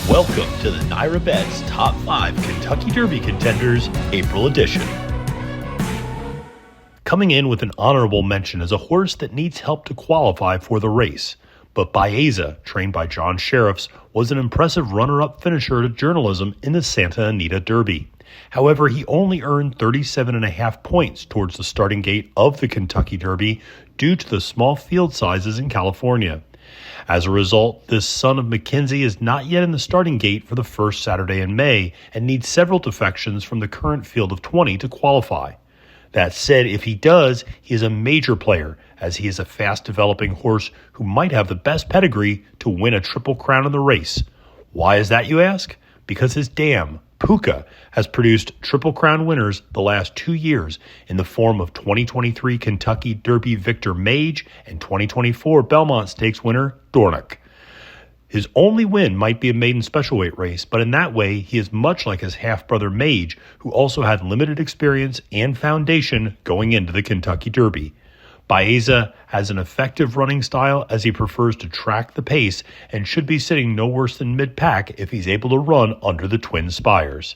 Welcome to the NYRA Bets Top 5 Kentucky Derby Contenders April edition. Coming in with an honorable mention is a horse that needs help to qualify for the race. But Baeza, trained by John Shirreffs, was an impressive runner-up finisher to journalism in the Santa Anita Derby. However, he only earned 37.5 points towards the starting gate of the Kentucky Derby due to the small field sizes in California. As a result, this son of McKenzie is not yet in the starting gate for the first Saturday in May and needs several defections from the current field of 20 to qualify. That said, if he does, he is a major player, as he is a fast-developing horse who might have the best pedigree to win a Triple Crown in the race. Why is that, you ask? Because his dam, Puka, has produced Triple Crown winners the last 2 years in the form of 2023 Kentucky Derby victor Mage and 2024 Belmont Stakes winner Dornoch. His only win might be a maiden specialweight race, but in that way he is much like his half-brother Mage, who also had limited experience and foundation going into the Kentucky Derby. Baeza has an effective running style as he prefers to track the pace and should be sitting no worse than mid-pack if he's able to run under the Twin Spires.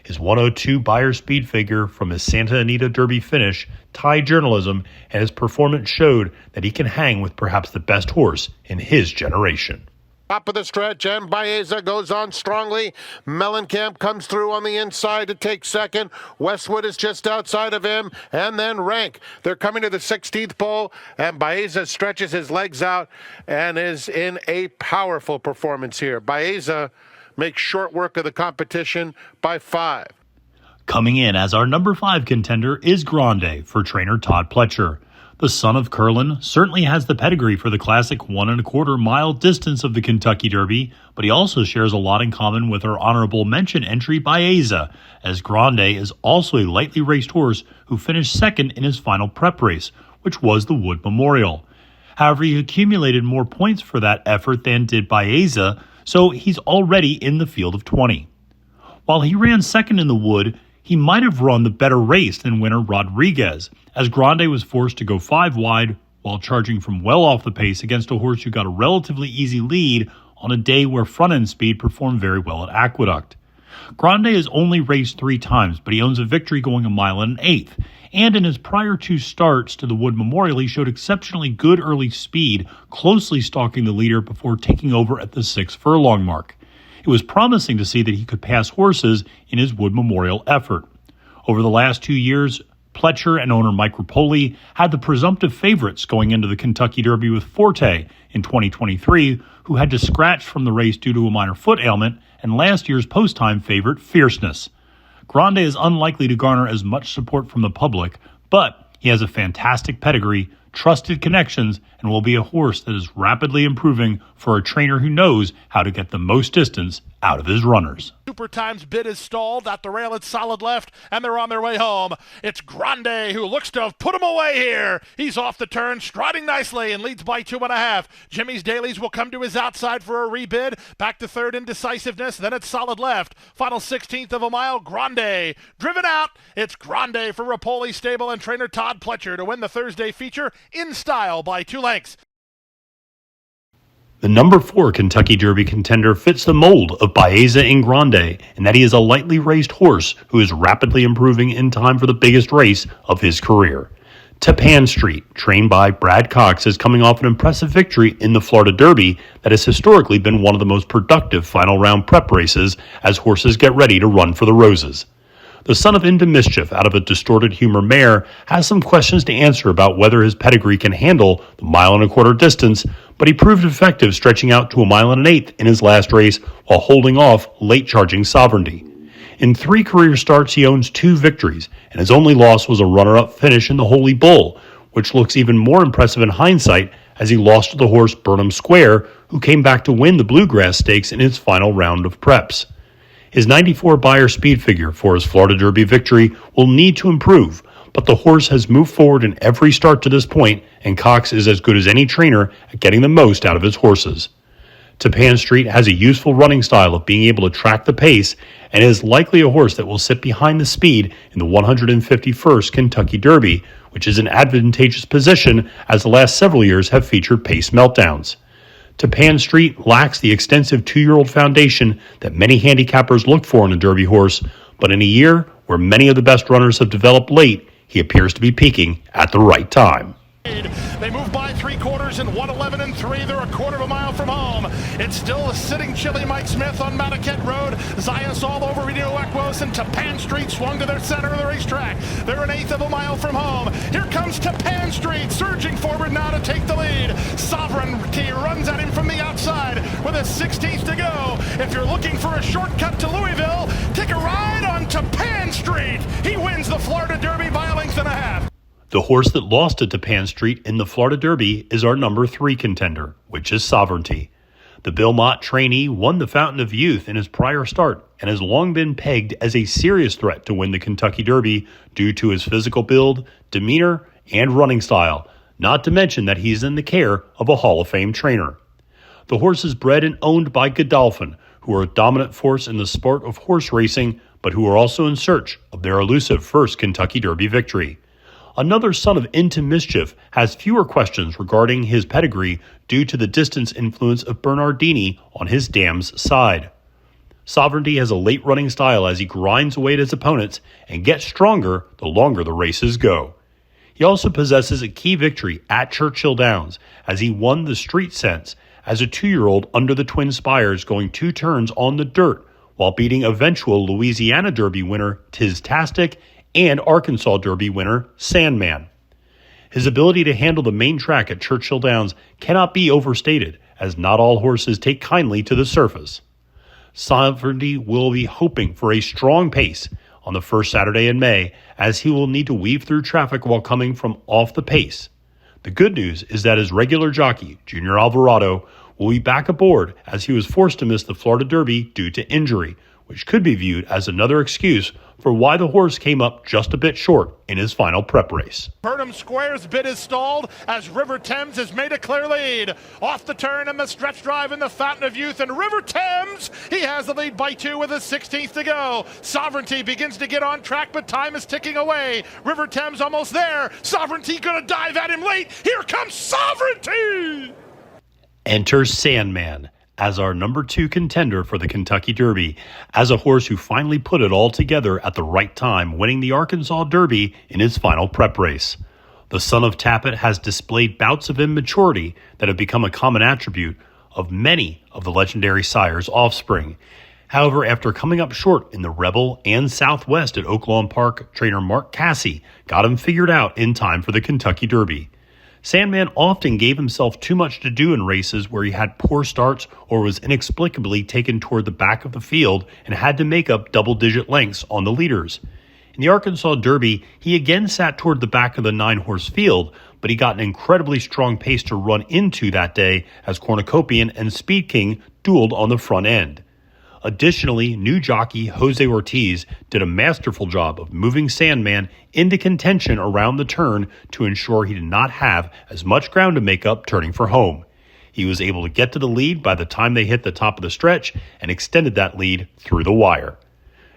His 102 Beyer speed figure from his Santa Anita Derby finish tied journalism, and his performance showed that he can hang with perhaps the best horse in his generation. Top of the stretch, and Baeza goes on strongly. Mellencamp comes through on the inside to take second. Westwood is just outside of him, and then Rank. They're coming to the 16th pole, and Baeza stretches his legs out and is in a powerful performance here. Baeza makes short work of the competition by 5. Coming in as our number 5 contender is Grande for trainer Todd Pletcher. The son of Curlin certainly has the pedigree for the classic 1.25 mile distance of the Kentucky Derby, but he also shares a lot in common with our honorable mention entry Baeza, as Grande is also a lightly raced horse who finished second in his final prep race, which was the Wood Memorial. However, he accumulated more points for that effort than did Baeza, so he's already in the field of 20. While he ran second in the Wood, he might have run the better race than winner Rodriguez, as Grande was forced to go 5 wide while charging from well off the pace against a horse who got a relatively easy lead on a day where front-end speed performed very well at Aqueduct. Grande has only raced 3 times, but he owns a victory going 1 1/8, and in his prior 2 starts to the Wood Memorial, he showed exceptionally good early speed, closely stalking the leader before taking over at the 6 furlong mark. It was promising to see that he could pass horses in his Wood Memorial effort. Over the last 2 years, Pletcher and owner Mike Rapoli had the presumptive favorites going into the Kentucky Derby with Forte in 2023, who had to scratch from the race due to a minor foot ailment, and last year's post-time favorite Fierceness. Grande is unlikely to garner as much support from the public, but he has a fantastic pedigree, trusted connections, and will be a horse that is rapidly improving for a trainer who knows how to get the most distance out of his runners. Super Times bid is stalled at the rail. It's solid left, and they're on their way home. It's Grande who looks to have put him away here. He's off the turn, striding nicely, and leads by 2.5. Jimmy's Dailies will come to his outside for a rebid. Back to third in decisiveness. Then it's solid left. Final 16th of a mile. Grande driven out. It's Grande for Rapoli Stable and trainer Todd Pletcher to win the Thursday feature in style by 2 lengths. The number 4 Kentucky Derby contender fits the mold of Baeza and Grande in that he is a lightly raced horse who is rapidly improving in time for the biggest race of his career. Tappan Street, trained by Brad Cox, is coming off an impressive victory in the Florida Derby that has historically been one of the most productive final round prep races as horses get ready to run for the Roses. The son of Into Mischief out of a distorted humor mare has some questions to answer about whether his pedigree can handle the 1.25 mile distance, but he proved effective stretching out to 1 1/8 in his last race while holding off late charging Sovereignty. In 3 career starts, he owns 2 victories, and his only loss was a runner-up finish in the Holy Bull, which looks even more impressive in hindsight as he lost to the horse Burnham Square, who came back to win the Bluegrass Stakes in its final round of preps. His 94 Beyer speed figure for his Florida Derby victory will need to improve, but the horse has moved forward in every start to this point, and Cox is as good as any trainer at getting the most out of his horses. Tappan Street has a useful running style of being able to track the pace and is likely a horse that will sit behind the speed in the 151st Kentucky Derby, which is an advantageous position as the last several years have featured pace meltdowns. Tappan Street lacks the extensive 2-year-old foundation that many handicappers look for in a Derby horse, but in a year where many of the best runners have developed late, he appears to be peaking at the right time. They move by 3/4 in 1:11 3. They're a quarter of a mile from home. It's still a sitting chilly Mike Smith on Mataket Road. Zayas all over Reno Equos and Tappan Street swung to their center of the racetrack. They're an eighth of a mile from home. Here comes Tappan Street surging forward now to take the lead. Sovereignty runs at him from the outside with a 16th to go. If you're looking for a shortcut to Louisville, take a ride on Tappan Street. He wins the Florida Derby by a length and a half. The horse that lost to Tappan Street in the Florida Derby is our number 3 contender, which is Sovereignty. The Bill Mott trainee won the Fountain of Youth in his prior start and has long been pegged as a serious threat to win the Kentucky Derby due to his physical build, demeanor, and running style, not to mention that he's in the care of a Hall of Fame trainer. The horse is bred and owned by Godolphin, who are a dominant force in the sport of horse racing, but who are also in search of their elusive first Kentucky Derby victory. Another son of Into Mischief has fewer questions regarding his pedigree due to the distance influence of Bernardini on his dam's side. Sovereignty has a late running style as he grinds away at his opponents and gets stronger the longer the races go. He also possesses a key victory at Churchill Downs as he won the Street Sense as a 2-year-old under the Twin Spires, going 2 turns on the dirt while beating eventual Louisiana Derby winner Tiztastic and Arkansas Derby winner Sandman. His ability to handle the main track at Churchill Downs cannot be overstated, as not all horses take kindly to the surface. Sovereignty will be hoping for a strong pace on the first Saturday in May, as he will need to weave through traffic while coming from off the pace. The good news is that his regular jockey, Junior Alvarado, will be back aboard, as he was forced to miss the Florida Derby due to injury, which could be viewed as another excuse for why the horse came up just a bit short in his final prep race. Burnham Square's bid is stalled as River Thames has made a clear lead. Off the turn and the stretch drive in the Fountain of Youth, and River Thames, he has the lead by 2 with a 16th to go. Sovereignty begins to get on track, but time is ticking away. River Thames almost there. Sovereignty gonna dive at him late. Here comes Sovereignty! Enter Sandman as our number 2 contender for the Kentucky Derby, as a horse who finally put it all together at the right time, winning the Arkansas Derby in his final prep race. The son of Tappan has displayed bouts of immaturity that have become a common attribute of many of the legendary sire's offspring. However, after coming up short in the Rebel and Southwest at Oaklawn Park, trainer Mark Casse got him figured out in time for the Kentucky Derby. Sandman often gave himself too much to do in races where he had poor starts or was inexplicably taken toward the back of the field and had to make up double-digit lengths on the leaders. In the Arkansas Derby, he again sat toward the back of the 9-horse field, but he got an incredibly strong pace to run into that day as Cornucopian and Speed King dueled on the front end. Additionally, new jockey Jose Ortiz did a masterful job of moving Sandman into contention around the turn to ensure he did not have as much ground to make up turning for home. He was able to get to the lead by the time they hit the top of the stretch and extended that lead through the wire.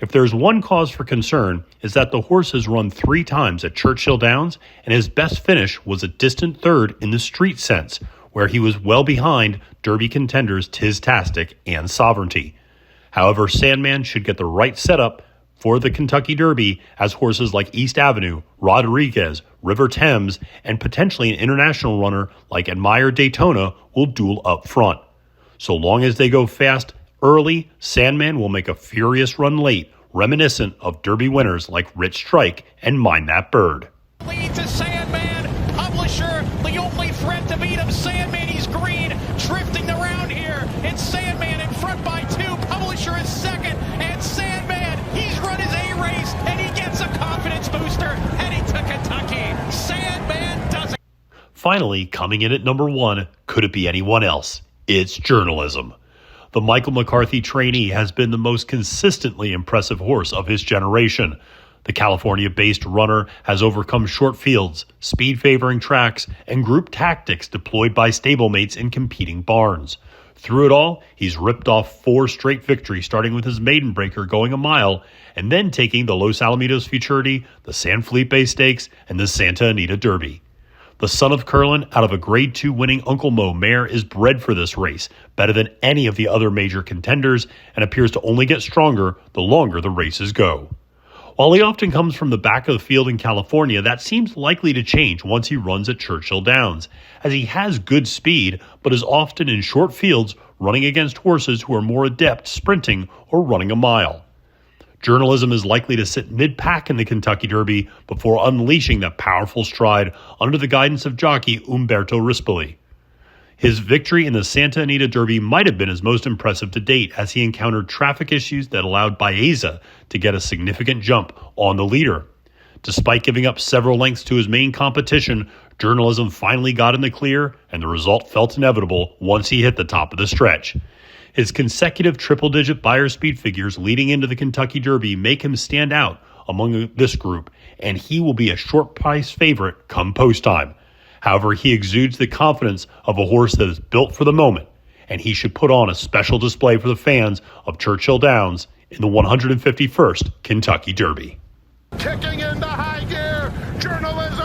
If there's one cause for concern, is that the horse has run 3 times at Churchill Downs, and his best finish was a distant third in the Street Sense, where he was well behind Derby contenders Tiztastic and Sovereignty. However, Sandman should get the right setup for the Kentucky Derby, as horses like East Avenue, Rodriguez, River Thames, and potentially an international runner like Admire Daytona will duel up front. So long as they go fast early, Sandman will make a furious run late, reminiscent of Derby winners like Rich Strike and Mind That Bird. Lead to Sandman, Publisher, the only threat to beat him. Sandman, he's green, drifting around here. It's Sandman in front by 2. Publisher is second, and Sandman, he's run his A race, and he gets a confidence booster heading to Kentucky. Sandman does it. Finally, coming in at number 1, could it be anyone else? It's Journalism. The Michael McCarthy trainee has been the most consistently impressive horse of his generation. The California-based runner has overcome short fields, speed-favoring tracks, and group tactics deployed by stablemates in competing barns. Through it all, he's ripped off 4 straight victories, starting with his maiden breaker going a mile, and then taking the Los Alamitos Futurity, the San Felipe Stakes, and the Santa Anita Derby. The son of Curlin, out of a Grade 2 winning Uncle Mo mare, is bred for this race, better than any of the other major contenders, and appears to only get stronger the longer the races go. While he often comes from the back of the field in California, that seems likely to change once he runs at Churchill Downs, as he has good speed, but is often in short fields running against horses who are more adept sprinting or running a mile. Journalism is likely to sit mid-pack in the Kentucky Derby before unleashing that powerful stride under the guidance of jockey Umberto Rispoli. His victory in the Santa Anita Derby might have been his most impressive to date, as he encountered traffic issues that allowed Baeza to get a significant jump on the leader. Despite giving up several lengths to his main competition, Journalism finally got in the clear, and the result felt inevitable once he hit the top of the stretch. His consecutive triple-digit buyer speed figures leading into the Kentucky Derby make him stand out among this group, and he will be a short-price favorite come post-time. However, he exudes the confidence of a horse that is built for the moment, and he should put on a special display for the fans of Churchill Downs in the 151st Kentucky Derby. Kicking into high gear, Journalism